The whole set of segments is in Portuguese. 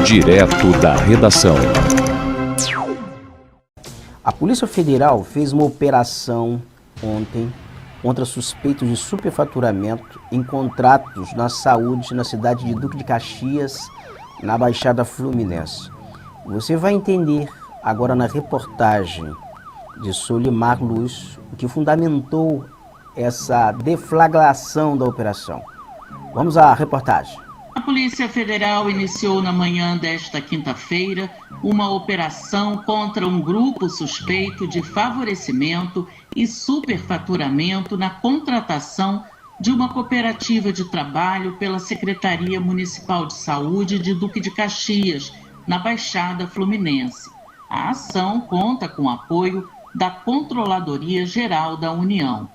Direto da redação. A Polícia Federal fez uma operação ontem contra suspeitos de superfaturamento em contratos na saúde na cidade de Duque de Caxias, na Baixada Fluminense. Você vai entender agora na reportagem de Solimar Luz o que fundamentou essa deflagração da operação. Vamos à reportagem. A Polícia Federal iniciou na manhã desta quinta-feira uma operação contra um grupo suspeito de favorecimento e superfaturamento na contratação de uma cooperativa de trabalho pela Secretaria Municipal de Saúde de Duque de Caxias, na Baixada Fluminense. A ação conta com apoio da Controladoria Geral da União.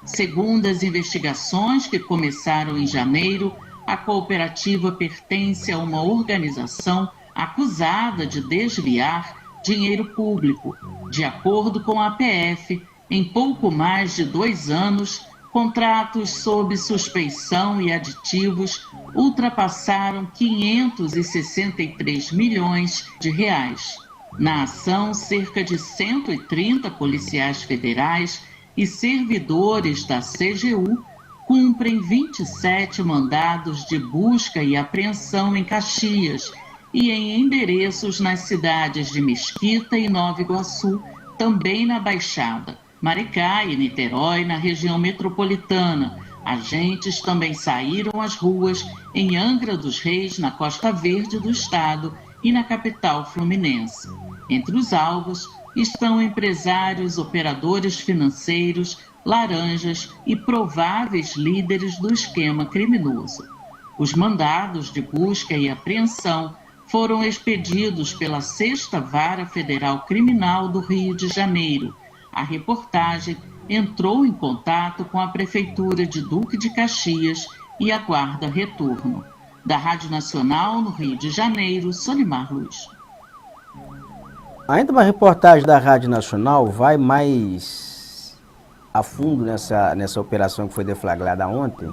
Segundo as investigações que começaram em janeiro, a cooperativa pertence a uma organização acusada de desviar dinheiro público. De acordo com a PF, em pouco mais de 2 anos, contratos sob suspeição e aditivos ultrapassaram 563 milhões de reais. Na ação, cerca de 130 policiais federais e servidores da CGU cumprem 27 mandados de busca e apreensão em Caxias e em endereços nas cidades de Mesquita e Nova Iguaçu, também na Baixada, Maricá e Niterói, na região metropolitana. Agentes também saíram às ruas em Angra dos Reis, na Costa Verde do estado e na capital fluminense. Entre os alvos estão empresários, operadores financeiros, laranjas e prováveis líderes do esquema criminoso. Os mandados de busca e apreensão foram expedidos pela 6ª Vara Federal Criminal do Rio de Janeiro. A reportagem entrou em contato com a Prefeitura de Duque de Caxias e aguarda retorno. Da Rádio Nacional, no Rio de Janeiro, Solimar Luz. Ainda uma reportagem da Rádio Nacional vai mais a fundo nessa operação que foi deflagrada ontem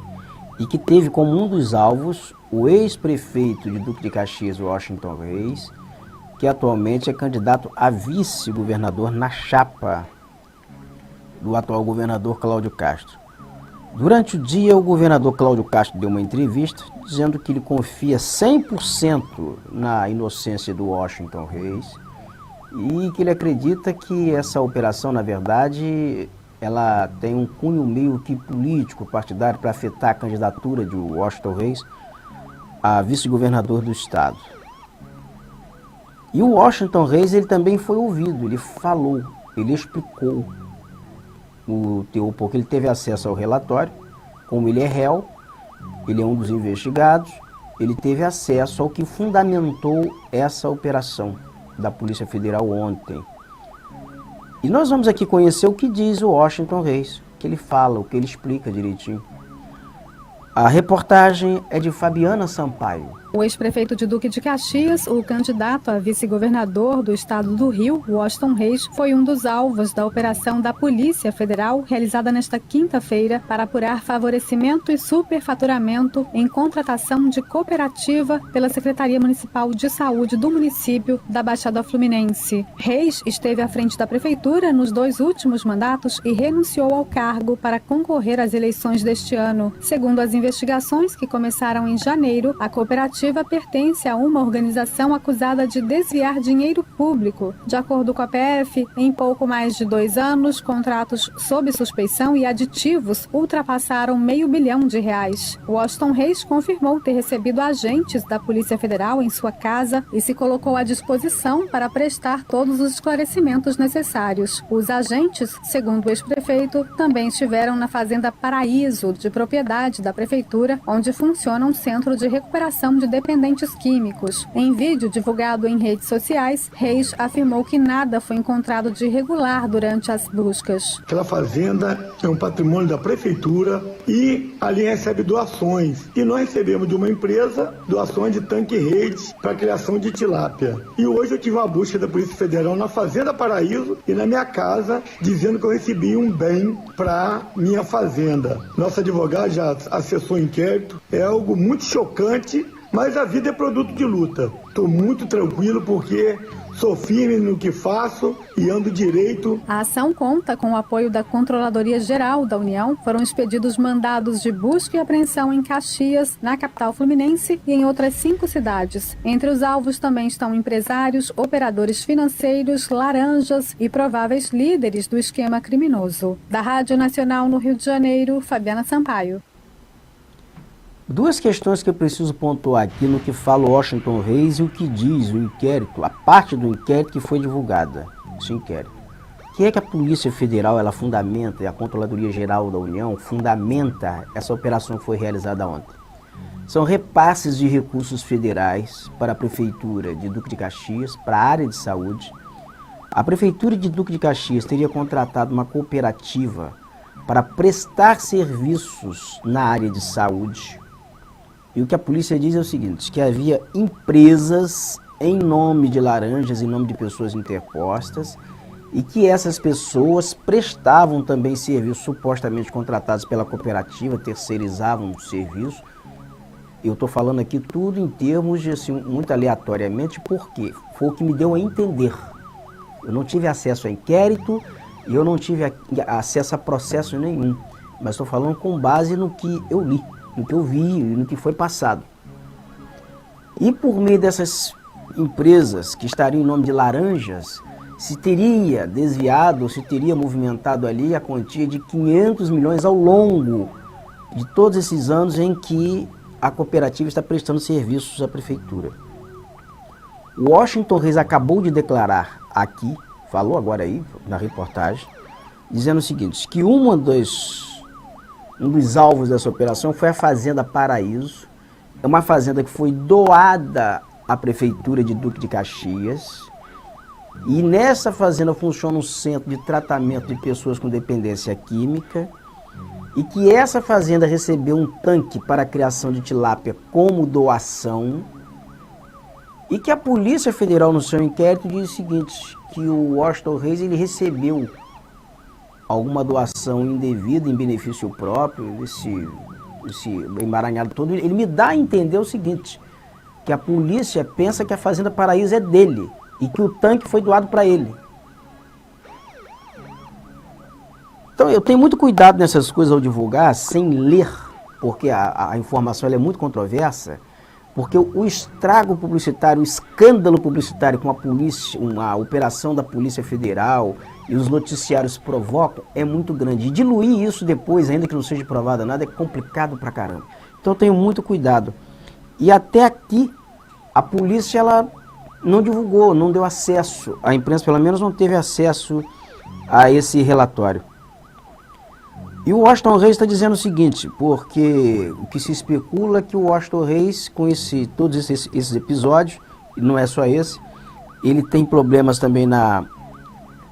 e que teve como um dos alvos o ex-prefeito de Duque de Caxias, Washington Reis, que atualmente é candidato a vice-governador na chapa do atual governador Cláudio Castro. Durante o dia, o governador Cláudio Castro deu uma entrevista dizendo que ele confia 100% na inocência do Washington Reis e que ele acredita que essa operação, na verdade, ela tem um cunho meio que político, partidário, para afetar a candidatura de Washington Reis a vice-governador do estado. E o Washington Reis, ele também foi ouvido, ele falou, ele explicou o teor, porque ele teve acesso ao relatório, como ele é réu, ele é um dos investigados, ele teve acesso ao que fundamentou essa operação da Polícia Federal ontem. E nós vamos aqui conhecer o que diz o Washington Reis, o que ele fala, o que ele explica direitinho. A reportagem é de Fabiana Sampaio. O ex-prefeito de Duque de Caxias, o candidato a vice-governador do estado do Rio, Washington Reis, foi um dos alvos da operação da Polícia Federal realizada nesta quinta-feira para apurar favorecimento e superfaturamento em contratação de cooperativa pela Secretaria Municipal de Saúde do município da Baixada Fluminense. Reis esteve à frente da prefeitura nos 2 últimos mandatos e renunciou ao cargo para concorrer às eleições deste ano. Segundo as investigações que começaram em janeiro, a cooperativa pertence a uma organização acusada de desviar dinheiro público. De acordo com a PF, em pouco mais de 2 anos, contratos sob suspeição e aditivos ultrapassaram R$500 milhão. Washington Reis confirmou ter recebido agentes da Polícia Federal em sua casa e se colocou à disposição para prestar todos os esclarecimentos necessários. Os agentes, segundo o ex-prefeito, também estiveram na Fazenda Paraíso, de propriedade da Prefeitura, onde funciona um centro de recuperação de dependentes químicos. Em vídeo divulgado em redes sociais, Reis afirmou que nada foi encontrado de irregular durante as buscas. Aquela fazenda é um patrimônio da prefeitura e ali recebe doações. E nós recebemos de uma empresa doações de tanque-redes para a criação de tilápia. E hoje eu tive uma busca da Polícia Federal na Fazenda Paraíso e na minha casa, dizendo que eu recebi um bem para minha fazenda. Nosso advogado já acessou o inquérito. É algo muito chocante Mas a vida é produto de luta. Estou muito tranquilo porque sou firme no que faço e ando direito. A ação conta com o apoio da Controladoria Geral da União. Foram expedidos mandados de busca e apreensão em Caxias, na capital fluminense e em outras 5 cidades. Entre os alvos também estão empresários, operadores financeiros, laranjas e prováveis líderes do esquema criminoso. Da Rádio Nacional no Rio de Janeiro, Fabiana Sampaio. Duas questões que eu preciso pontuar aqui no que fala o Washington Reis e o que diz o inquérito, a parte do inquérito que foi divulgada, esse inquérito. O que é que a Polícia Federal ela fundamenta, e a Controladoria Geral da União fundamenta essa operação que foi realizada ontem? São repasses de recursos federais para a Prefeitura de Duque de Caxias, para a área de saúde. A Prefeitura de Duque de Caxias teria contratado uma cooperativa para prestar serviços na área de saúde. E o que a polícia diz é o seguinte, que havia empresas em nome de laranjas, em nome de pessoas interpostas, e que essas pessoas prestavam também serviços supostamente contratados pela cooperativa, terceirizavam o serviço. Eu estou falando aqui tudo em termos de, assim, muito aleatoriamente, porque foi o que me deu a entender. Eu não tive acesso a inquérito e eu não tive acesso a processo nenhum, mas estou falando com base no que eu li, no que eu vi e no que foi passado. E por meio dessas empresas que estariam em nome de laranjas, se teria desviado, se teria movimentado ali a quantia de 500 milhões ao longo de todos esses anos em que a cooperativa está prestando serviços à prefeitura. O Washington Reis acabou de declarar aqui, falou agora aí na reportagem, dizendo o seguinte, que um dos alvos dessa operação foi a Fazenda Paraíso. É uma fazenda que foi doada à Prefeitura de Duque de Caxias. E nessa fazenda funciona um centro de tratamento de pessoas com dependência química. E que essa fazenda recebeu um tanque para a criação de tilápia como doação. E que a Polícia Federal, no seu inquérito, diz o seguinte, que o Washington Reis ele recebeu alguma doação indevida em benefício próprio, esse emaranhado todo. Ele me dá a entender o seguinte, que a polícia pensa que a Fazenda Paraíso é dele e que o tanque foi doado para ele. Então eu tenho muito cuidado nessas coisas ao divulgar, sem ler, porque a informação ela é muito controversa, porque o estrago publicitário, o escândalo publicitário com a polícia, uma operação da Polícia Federal e os noticiários provocam é muito grande. E diluir isso depois, ainda que não seja provado nada, é complicado pra caramba. Então eu tenho muito cuidado. E até aqui, a polícia ela não divulgou, não deu acesso, a imprensa pelo menos não teve acesso a esse relatório. E o Washington Reis está dizendo o seguinte, porque o que se especula é que o Washington Reis, com todos esses episódios, e não é só esse, ele tem problemas também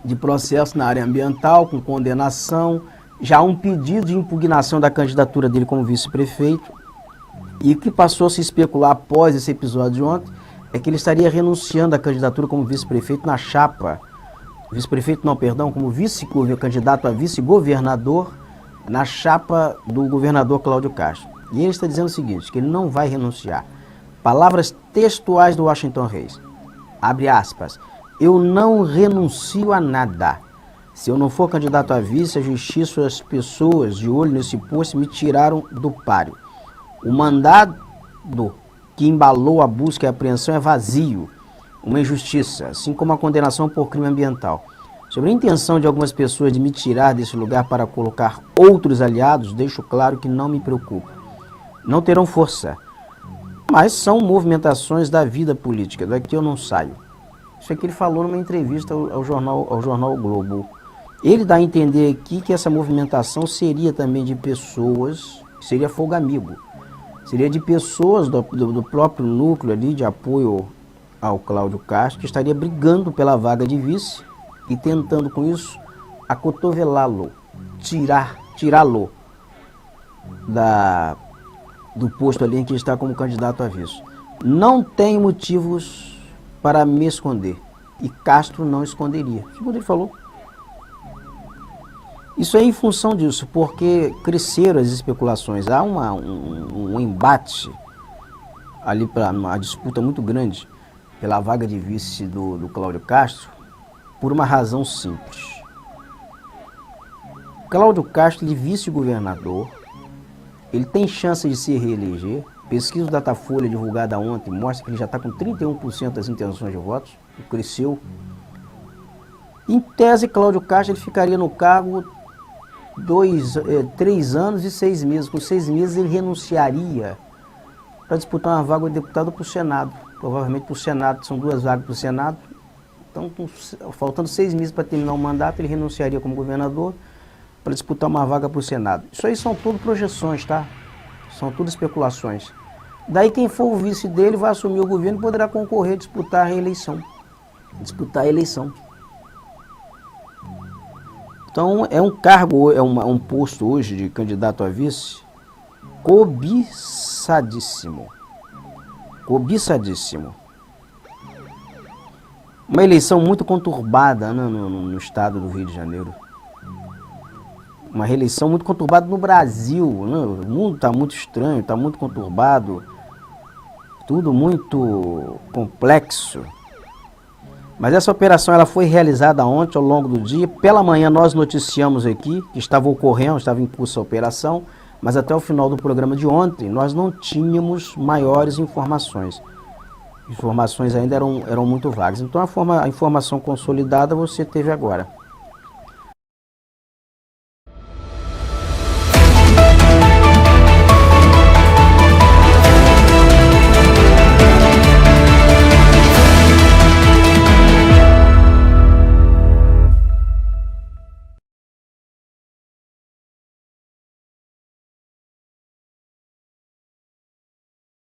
de processo na área ambiental, com condenação, já há um pedido de impugnação da candidatura dele como vice-prefeito, e o que passou a se especular após esse episódio de ontem é que ele estaria renunciando à candidatura como vice-prefeito na chapa, como candidato a vice-governador, na chapa do governador Cláudio Castro. E ele está dizendo o seguinte, que ele não vai renunciar. Palavras textuais do Washington Reis. Abre aspas. Eu não renuncio a nada. Se eu não for candidato a vice, a justiça, as pessoas de olho nesse posto me tiraram do páreo. O mandado que embalou a busca e a apreensão é vazio. Uma injustiça, assim como a condenação por crime ambiental. Sobre a intenção de algumas pessoas de me tirar desse lugar para colocar outros aliados, deixo claro que não me preocupo. Não terão força, mas são movimentações da vida política, daqui eu não saio. Isso aqui ele falou numa entrevista ao jornal O Globo. Ele dá a entender aqui que essa movimentação seria também de pessoas, seria folga amigo, seria de pessoas do próprio núcleo ali de apoio ao Cláudio Castro, que estaria brigando pela vaga de vice, e tentando com isso acotovelá-lo, tirá-lo do posto ali em que está como candidato a vice. Não tem motivos para me esconder. E Castro não esconderia. Segundo ele falou. Isso é em função disso, porque cresceram as especulações. Há um embate ali para uma disputa muito grande pela vaga de vice do Cláudio Castro, por uma razão simples. Cláudio Castro, ele vice-governador, ele tem chance de se reeleger. Pesquisa do Datafolha divulgada ontem mostra que ele já está com 31% das intenções de votos, cresceu. Em tese, Cláudio Castro ele ficaria no cargo 3 anos e 6 meses. Com 6 meses ele renunciaria para disputar uma vaga de deputado para o Senado. Provavelmente para o Senado, são 2 vagas para o Senado. Então, faltando 6 meses para terminar o mandato, ele renunciaria como governador para disputar uma vaga para o Senado. Isso aí são tudo projeções, tá? São tudo especulações. Daí quem for o vice dele vai assumir o governo e poderá concorrer a disputar a reeleição. Disputar a eleição. Então é um cargo, um posto hoje de candidato a vice cobiçadíssimo. Cobiçadíssimo. Uma eleição muito conturbada, né, no estado do Rio de Janeiro. Uma reeleição muito conturbada no Brasil, né? O mundo está muito estranho, está muito conturbado, tudo muito complexo. Mas essa operação ela foi realizada ontem ao longo do dia. Pela manhã nós noticiamos aqui que estava ocorrendo, estava em curso a operação, mas até o final do programa de ontem nós não tínhamos maiores informações. Informações ainda eram muito vagas. Então a informação consolidada você teve agora.